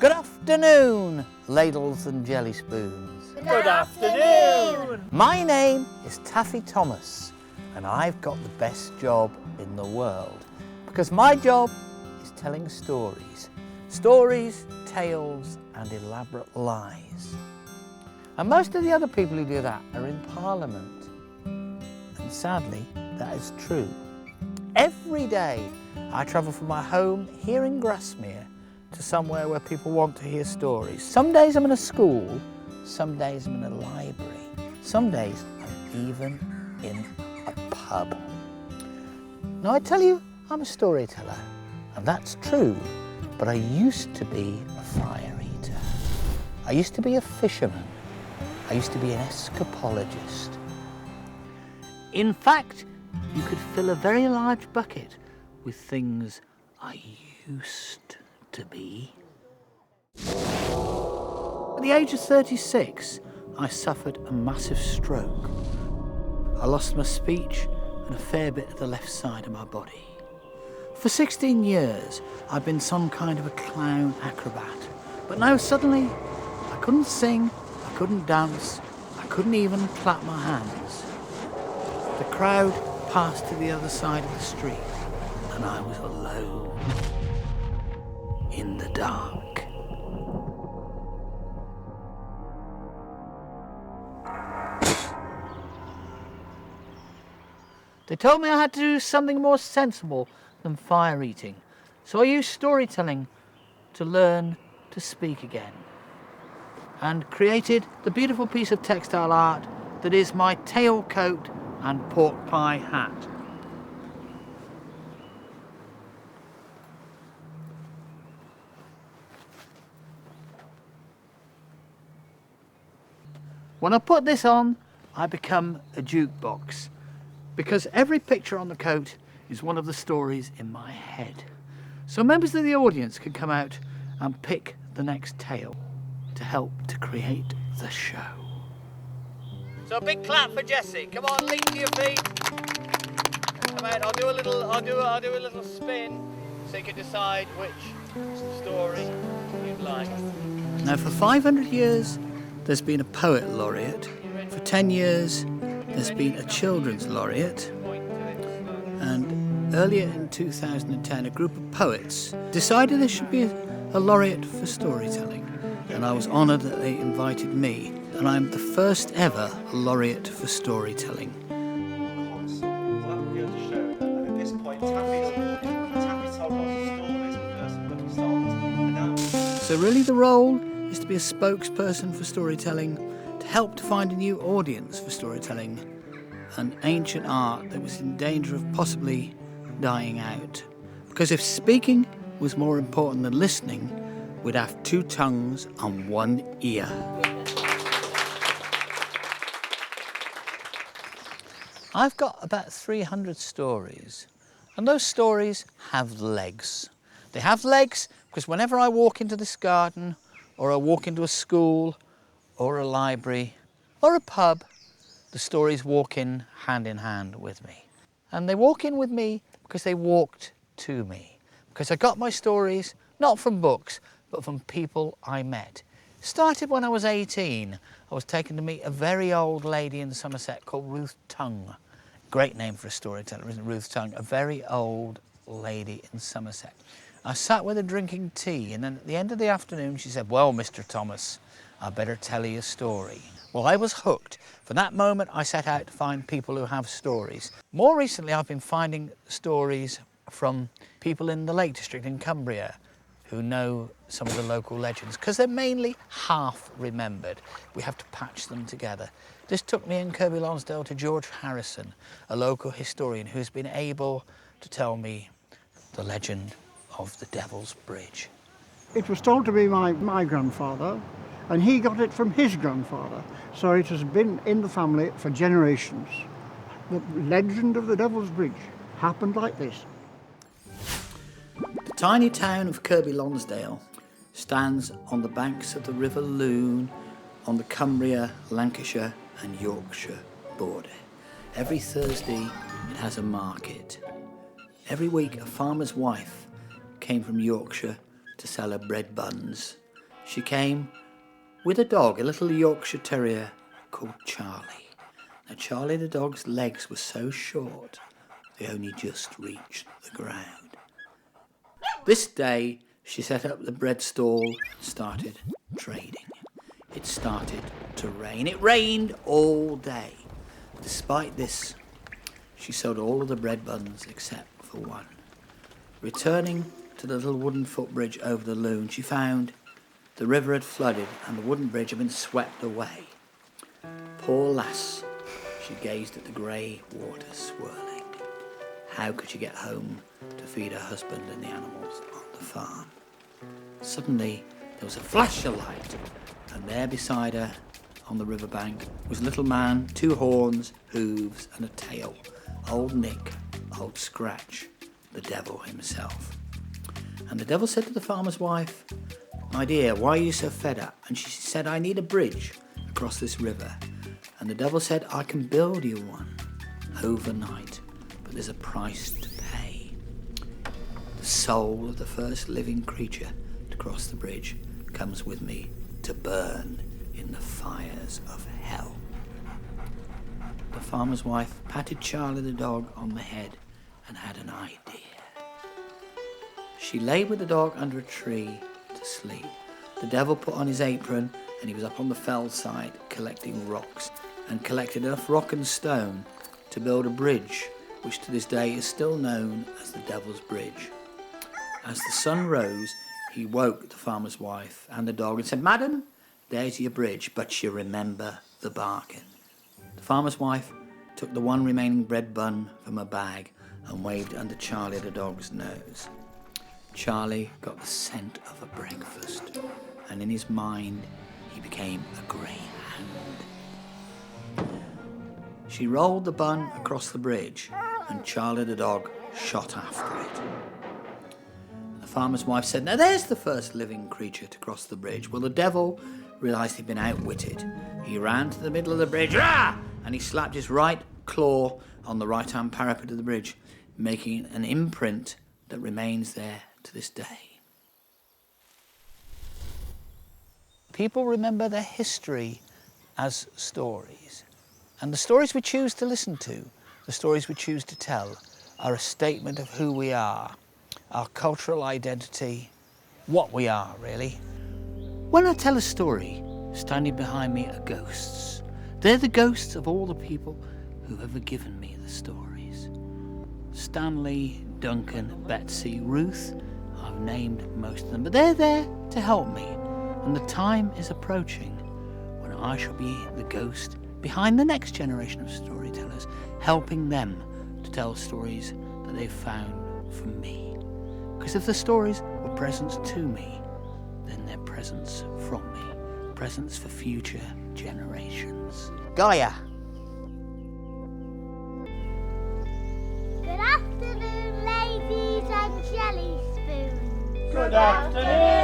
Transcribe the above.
Good afternoon, ladles and jelly spoons. Good afternoon. My name is Taffy Thomas, and I've got the best job in the world because my job is telling stories. Stories, tales, and elaborate lies. And most of the other people who do that are in Parliament. And sadly, that is true. Every day I travel from my home here in Grasmere to somewhere where people want to hear stories. Some days I'm in a school, some days I'm in a library, some days I'm even in a pub. Now I tell you, I'm a storyteller, and that's true, but I used to be a fire eater. I used to be a fisherman. I used to be an escapologist. In fact, you could fill a very large bucket with things I used to be. At the age of 36, I suffered a massive stroke. I lost my speech and a fair bit of the left side of my body. For 16 years, I've been some kind of a clown acrobat. But now suddenly, I couldn't sing, I couldn't dance, I couldn't even clap my hands. The crowd passed to the other side of the street, and I was alone in the dark. They told me I had to do something more sensible than fire eating, so I used storytelling to learn to speak again, and created the beautiful piece of textile art that is my tailcoat and pork pie hat. When I put this on, I become a jukebox, because every picture on the coat is one of the stories in my head. So members of the audience can come out and pick the next tale to help to create the show. So a big clap for Jessie. Come on, leap to your feet. Come out. I'll do a little spin so you can decide which story you'd like. Now, for 500 years, there's been a poet laureate. For 10 years, there's been a children's laureate. And earlier in 2010, a group of poets decided there should be a laureate for storytelling. And I was honoured that they invited me. And I'm the first ever laureate for storytelling. So really the role is to be a spokesperson for storytelling, to help to find a new audience for storytelling, an ancient art that was in danger of possibly dying out. Because if speaking was more important than listening, we'd have two tongues and one ear. I've got about 300 stories, and those stories have legs. They have legs because whenever I walk into this garden, or I walk into a school, or a library, or a pub, the stories walk in hand with me. And they walk in with me because they walked to me. Because I got my stories, not from books, but from people I met. Started when I was 18. I was taken to meet a very old lady in Somerset called Ruth Tongue. Great name for a storyteller, isn't it? Ruth Tongue, a very old lady in Somerset. I sat with her drinking tea, and then at the end of the afternoon she said, "Well, Mr. Thomas, I better tell you a story." Well, I was hooked. From that moment, I set out to find people who have stories. More recently, I've been finding stories from people in the Lake District in Cumbria who know some of the local legends, because they're mainly half remembered. We have to patch them together. This took me in Kirkby Lonsdale to George Harrison, a local historian who's been able to tell me the legend of the Devil's Bridge. It was told to be my grandfather, and he got it from his grandfather. So it has been in the family for generations. The legend of the Devil's Bridge happened like this. The tiny town of Kirkby Lonsdale stands on the banks of the River Lune on the Cumbria, Lancashire and Yorkshire border. Every Thursday it has a market. Every week a farmer's wife came from Yorkshire to sell her bread buns. she came with a dog, a little Yorkshire Terrier called Charlie. Now Charlie the dog's legs were so short they only just reached the ground. This day she set up the bread stall and started trading. It started to rain. It rained all day. Despite this, she sold all of the bread buns except for one. Returning to the little wooden footbridge over the Loon, she found the river had flooded and the wooden bridge had been swept away. Poor lass, she gazed at the grey water swirling. How could she get home to feed her husband and the animals on the farm? Suddenly, there was a flash of light, and there beside her, on the riverbank, was a little man, 2 horns, hooves, and a tail. Old Nick, Old Scratch, the devil himself. And the devil said to the farmer's wife, "My dear, why are you so fed up?" And she said, "I need a bridge across this river." And the devil said, "I can build you one overnight, but there's a price to pay. The soul of the first living creature to cross the bridge comes with me to burn in the fires of hell." The farmer's wife patted Charlie the dog on the head and had an idea. She lay with the dog under a tree to sleep. The devil put on his apron and he was up on the fell side collecting rocks, and collected enough rock and stone to build a bridge which to this day is still known as the Devil's Bridge. As the sun rose, he woke the farmer's wife and the dog and said, "Madam, there's your bridge, but you remember the bargain." The farmer's wife took the one remaining bread bun from her bag and waved it under Charlie the dog's nose. Charlie got the scent of a breakfast, and in his mind he became a greyhound. She rolled the bun across the bridge, and Charlie the dog shot after it. The farmer's wife said, "Now there's the first living creature to cross the bridge." Well, the devil realised he'd been outwitted. He ran to the middle of the bridge, and he slapped his right claw on the right-hand parapet of the bridge, making an imprint that remains there to this day. People remember their history as stories. And the stories we choose to listen to, the stories we choose to tell, are a statement of who we are, our cultural identity, what we are, really. When I tell a story, standing behind me are ghosts. They're the ghosts of all the people who've ever given me the stories. Stanley, Duncan, Betsy, Ruth, I've named most of them, but they're there to help me. And the time is approaching when I shall be the ghost behind the next generation of storytellers, helping them to tell stories that they've found from me. Because if the stories were presents to me, then they're presents from me, presents for future generations. Gaia. Good afternoon, ladies and jelly spoons. Good afternoon.